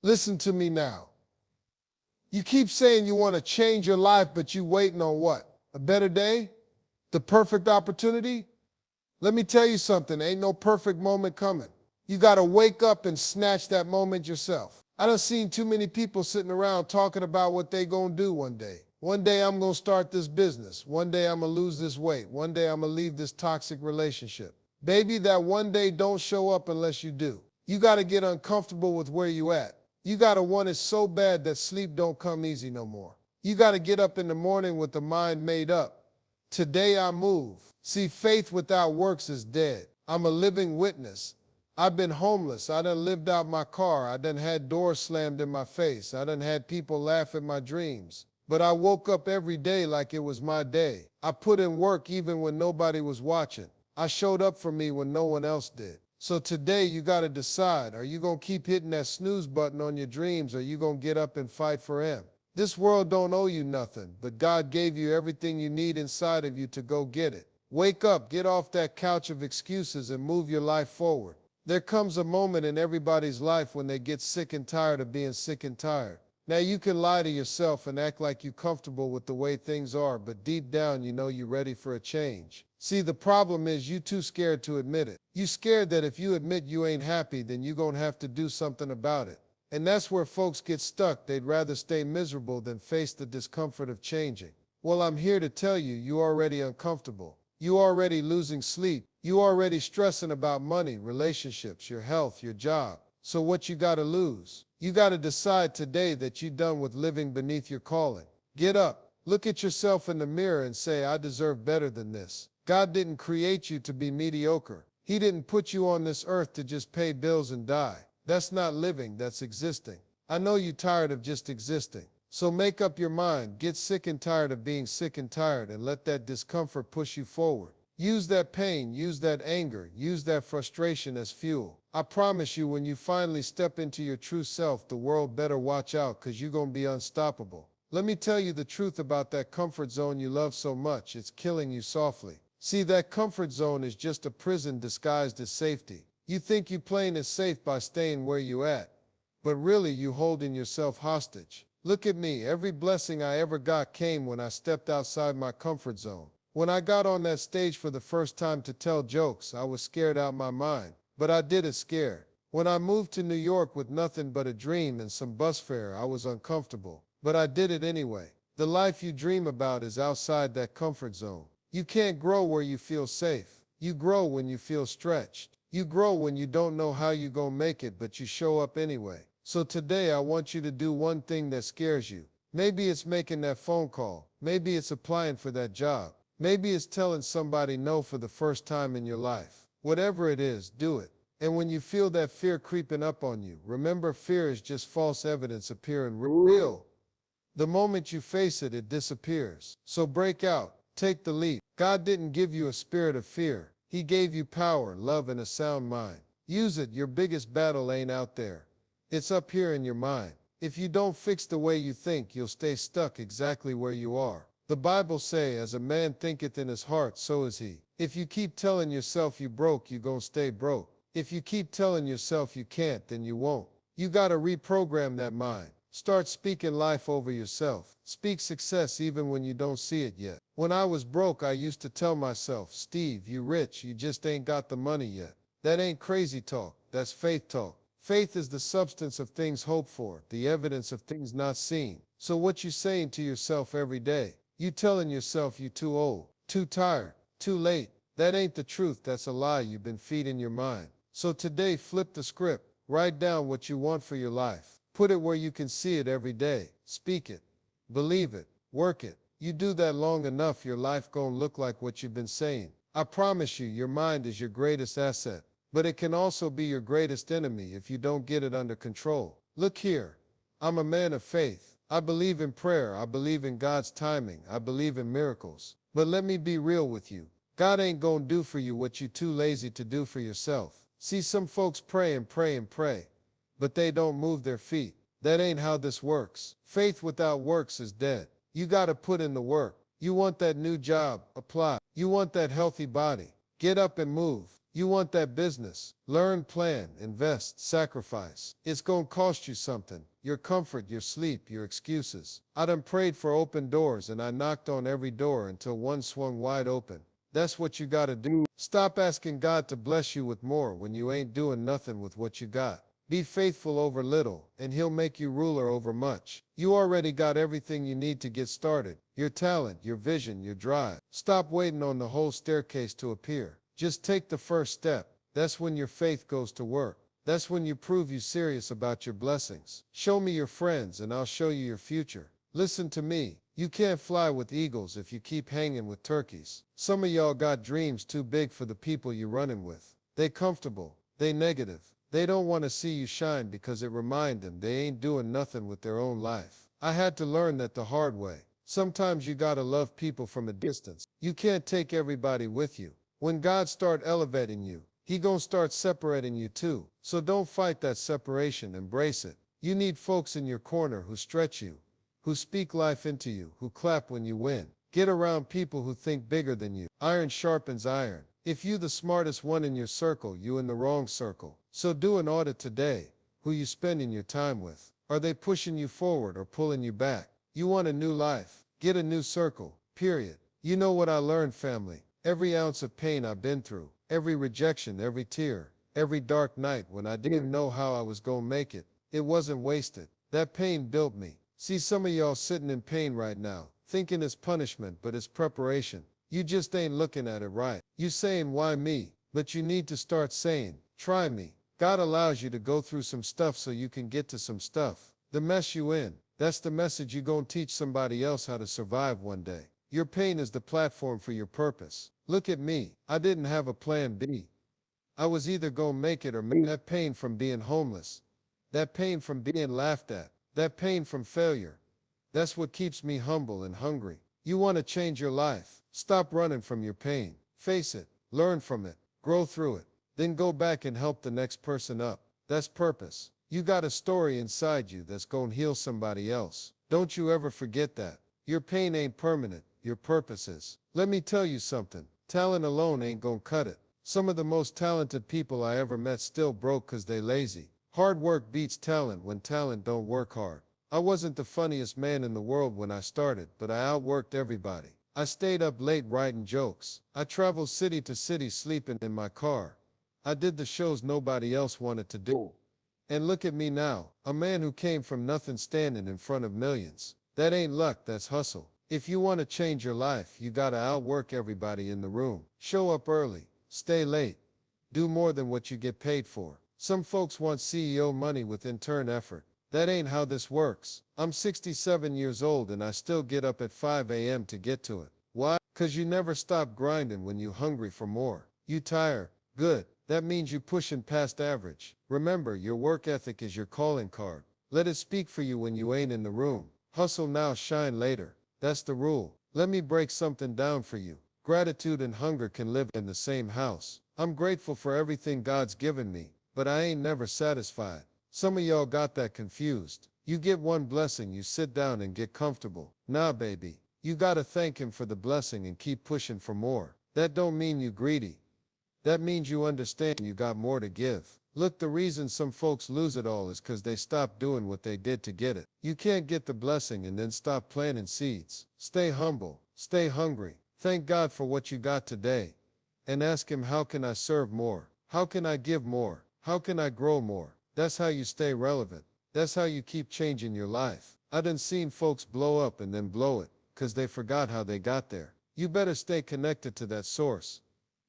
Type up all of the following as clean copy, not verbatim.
Listen to me now. You keep saying you want to change your life, but you waiting on what? A better day? The perfect opportunity? Let me tell you something, ain't no perfect moment coming. You gotta wake up and snatch that moment yourself. I done seen too many people sitting around talking about what they gonna do one day. One day I'm gonna start this business. One day I'm gonna lose this weight. One day I'm gonna leave this toxic relationship. Baby, that one day don't show up unless you do. You gotta get uncomfortable with where you at. You gotta want it so bad that sleep don't come easy no more. You gotta get up in the morning with the mind made up. Today I move. See, faith without works is dead. I'm a living witness. I've been homeless. I done lived out my car. I done had doors slammed in my face. I done had people laugh at my dreams. But I woke up every day like it was my day. I put in work even when nobody was watching. I showed up for me when no one else did. So today you gotta decide, are you gonna keep hitting that snooze button on your dreams, or are you gonna get up and fight for him? This world don't owe you nothing, but God gave you everything you need inside of you to go get it. Wake up, get off that couch of excuses and move your life forward. There comes a moment in everybody's life when they get sick and tired of being sick and tired. Now you can lie to yourself and act like you're comfortable with the way things are, but deep down you know you're ready for a change. See, the problem is you too scared to admit it. You scared that if you admit you ain't happy, then you gonna have to do something about it. And that's where folks get stuck. They'd rather stay miserable than face the discomfort of changing. Well, I'm here to tell you, you're already uncomfortable. You already losing sleep. You already stressing about money, relationships, your health, your job. So what you gotta lose? You gotta decide today that you're done with living beneath your calling. Get up, look at yourself in the mirror and say, I deserve better than this. God didn't create you to be mediocre. He didn't put you on this earth to just pay bills and die. That's not living, that's existing. I know you're tired of just existing. So make up your mind, get sick and tired of being sick and tired, and let that discomfort push you forward. Use that pain, use that anger, use that frustration as fuel. I promise you, when you finally step into your true self, the world better watch out, because you're going to be unstoppable. Let me tell you the truth about that comfort zone you love so much. It's killing you softly. See, that comfort zone is just a prison disguised as safety. You think you playing it safe by staying where you at, but really you holding yourself hostage. Look at me, every blessing I ever got came when I stepped outside my comfort zone. When I got on that stage for the first time to tell jokes, I was scared out my mind, but I did it scared. When I moved to New York with nothing but a dream and some bus fare, I was uncomfortable, but I did it anyway. The life you dream about is outside that comfort zone. You can't grow where you feel safe. You grow when you feel stretched. You grow when you don't know how you're gonna make it, but you show up anyway. So today I want you to do one thing that scares you. Maybe it's making that phone call. Maybe it's applying for that job. Maybe it's telling somebody no for the first time in your life. Whatever it is, do it. And when you feel that fear creeping up on you, remember, fear is just false evidence appearing real. The moment you face it, it disappears. So break out. Take the leap. God didn't give you a spirit of fear. He gave you power, love, and a sound mind. Use it. Your biggest battle ain't out there. It's up here in your mind. If you don't fix the way you think, you'll stay stuck exactly where you are. The Bible say, as a man thinketh in his heart, so is he. If you keep telling yourself you broke, you gonna stay broke. If you keep telling yourself you can't, then you won't. You gotta reprogram that mind. Start speaking life over yourself. Speak success even when you don't see it yet. When I was broke, I used to tell myself, Steve, you rich, you just ain't got the money yet. That ain't crazy talk, that's faith talk. Faith is the substance of things hoped for, the evidence of things not seen. So what you saying to yourself every day? You telling yourself you too old, too tired, too late. That ain't the truth, that's a lie you've been feeding your mind. So today, flip the script. Write down what you want for your life. Put it where you can see it every day. Speak it. Believe it. Work it. You do that long enough, your life gonna look like what you've been saying. I promise you, your mind is your greatest asset. But it can also be your greatest enemy if you don't get it under control. Look here. I'm a man of faith. I believe in prayer. I believe in God's timing. I believe in miracles. But let me be real with you. God ain't gonna do for you what you too lazy to do for yourself. See, some folks pray and pray and pray, but they don't move their feet. That ain't how this works. Faith without works is dead. You gotta put in the work. You want that new job? Apply. You want that healthy body? Get up and move. You want that business. Learn, plan, invest, sacrifice. It's gonna cost you something. Your comfort, your sleep, your excuses. I done prayed for open doors and I knocked on every door until one swung wide open. That's what you gotta do. Stop asking God to bless you with more when you ain't doing nothing with what you got. Be faithful over little, and he'll make you ruler over much. You already got everything you need to get started. Your talent, your vision, your drive. Stop waiting on the whole staircase to appear. Just take the first step. That's when your faith goes to work. That's when you prove you're serious about your blessings. Show me your friends and I'll show you your future. Listen to me. You can't fly with eagles if you keep hanging with turkeys. Some of y'all got dreams too big for the people you're running with. They comfortable. They negative. They don't want to see you shine because it reminds them they ain't doing nothing with their own life. I had to learn that the hard way. Sometimes you gotta love people from a distance. You can't take everybody with you. When God start elevating you, he gonna start separating you too. So don't fight that separation, embrace it. You need folks in your corner who stretch you, who speak life into you, who clap when you win. Get around people who think bigger than you. Iron sharpens iron. If you the smartest one in your circle, you in the wrong circle. So do an audit today. Who you spending your time with? Are they pushing you forward or pulling you back? You want a new life? Get a new circle, period. You know what I learned, family? Every ounce of pain I've been through, every rejection, every tear, every dark night when I didn't know how I was gonna make it, it wasn't wasted. That pain built me. See some of y'all sitting in pain right now, thinking it's punishment, but it's preparation. You just ain't looking at it right. You saying, why me? But you need to start saying, try me. God allows you to go through some stuff so you can get to some stuff. The mess you in, that's the message you gonna teach somebody else how to survive one day. Your pain is the platform for your purpose. Look at me. I didn't have a plan B. I was either gonna make it or make that pain from being homeless, that pain from being laughed at, that pain from failure. That's what keeps me humble and hungry. You want to change your life. Stop running from your pain. Face it. Learn from it. Grow through it. Then go back and help the next person up. That's purpose. You got a story inside you that's gonna heal somebody else. Don't you ever forget that. Your pain ain't permanent. Your purpose is. Let me tell you something. Talent alone ain't gonna cut it. Some of the most talented people I ever met still broke 'cause they lazy. Hard work beats talent when talent don't work hard. I wasn't the funniest man in the world when I started, but I outworked everybody. I stayed up late writing jokes. I traveled city to city sleeping in my car. I did the shows nobody else wanted to do. And look at me now, a man who came from nothing standing in front of millions. That ain't luck, that's hustle. If you want to change your life, you gotta outwork everybody in the room. Show up early, stay late, do more than what you get paid for. Some folks want CEO money with intern effort. That ain't how this works. I'm 67 years old and I still get up at 5 a.m. to get to it. Why? 'Cause you never stop grinding when you hungry for more. You tired? Good. That means you pushing past average. Remember, your work ethic is your calling card. Let it speak for you when you ain't in the room. Hustle now, shine later. That's the rule. Let me break something down for you. Gratitude and hunger can live in the same house. I'm grateful for everything God's given me, but I ain't never satisfied. Some of y'all got that confused. You get one blessing, you sit down and get comfortable. Nah, baby. You gotta thank him for the blessing and keep pushing for more. That don't mean you greedy. That means you understand you got more to give. Look, the reason some folks lose it all is 'cause they stop doing what they did to get it. You can't get the blessing and then stop planting seeds. Stay humble. Stay hungry. Thank God for what you got today. And ask him, how can I serve more? How can I give more? How can I grow more? That's how you stay relevant. That's how you keep changing your life. I done seen folks blow up and then blow it, 'cause they forgot how they got there. You better stay connected to that source.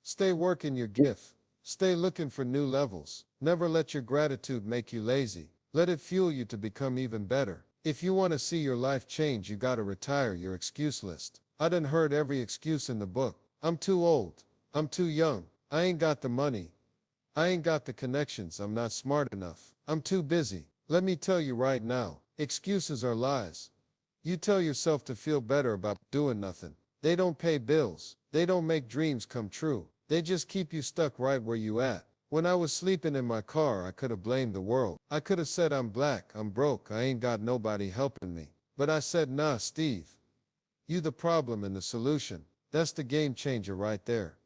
Stay working your gift. Stay looking for new levels. Never let your gratitude make you lazy. Let it fuel you to become even better. If you want to see your life change, you gotta retire your excuse list. I done heard every excuse in the book. I'm too old. I'm too young. I ain't got the money. I ain't got the connections. I'm not smart enough. I'm too busy. Let me tell you right now, excuses are lies. You tell yourself to feel better about doing nothing. They don't pay bills. They don't make dreams come true. They just keep you stuck right where you at. When I was sleeping in my car, I could have blamed the world. I could have said I'm black, I'm broke, I ain't got nobody helping me. But I said, nah, Steve. You the problem and the solution. That's the game changer right there.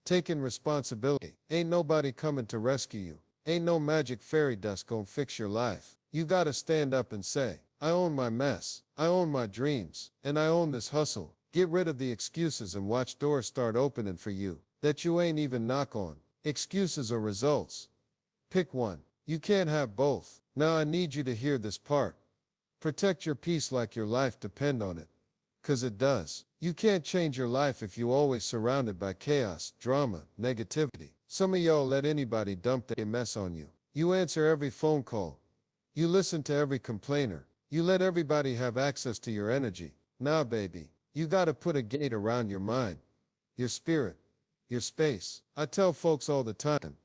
taking responsibility. Ain't nobody coming to rescue you. Ain't no magic fairy dust gonna fix your life. You gotta stand up and say, I own my mess, I own my dreams, and I own this hustle. Get rid of the excuses and watch doors start opening for you that you ain't even knock on. Excuses or results. Pick one. You can't have both. Now I need you to hear this part. Protect your peace like your life depend on it. 'Cause it does. You can't change your life if you always surrounded by chaos, drama, negativity. Some of y'all let anybody dump their mess on you. You answer every phone call. You listen to every complainer. You let everybody have access to your energy. Nah, baby. You gotta put a gate around your mind, your spirit, your space. I tell folks all the time,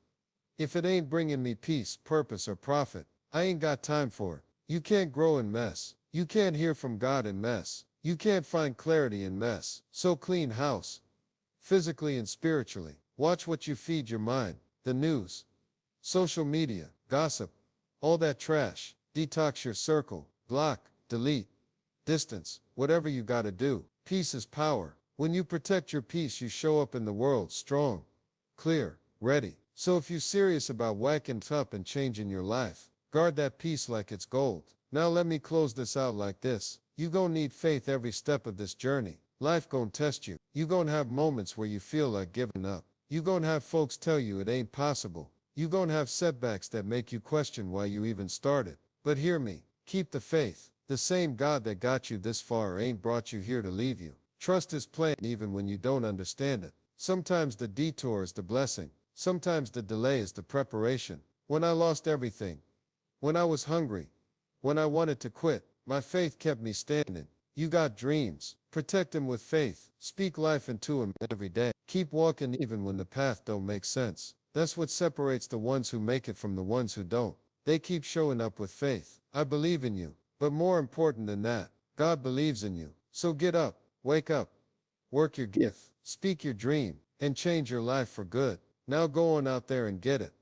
if it ain't bringing me peace, purpose, or profit, I ain't got time for it. You can't grow in mess. You can't hear from God in mess. You can't find clarity in mess. So clean house, physically and spiritually. Watch what you feed your mind. The news, social media, gossip, all that trash. Detox your circle. Block, delete, distance, whatever you gotta do. Peace is power. When you protect your peace, you show up in the world strong, clear, ready. So if you're serious about whacking up and changing your life, guard that peace like it's gold. Now let me close this out like this. You gon' need faith every step of this journey. Life gon' test you. You gon' have moments where you feel like giving up. You gon' have folks tell you it ain't possible. You gon' have setbacks that make you question why you even started. But hear me, keep the faith. The same God that got you this far ain't brought you here to leave you. Trust His plan even when you don't understand it. Sometimes the detour is the blessing. Sometimes the delay is the preparation. When I lost everything, when I was hungry, when I wanted to quit, my faith kept me standing. You got dreams. Protect them with faith. Speak life into them every day. Keep walking even when the path don't make sense. That's what separates the ones who make it from the ones who don't. They keep showing up with faith. I believe in you. But more important than that, God believes in you. So get up, wake up, work your gift, speak your dream, and change your life for good. Now go on out there and get it.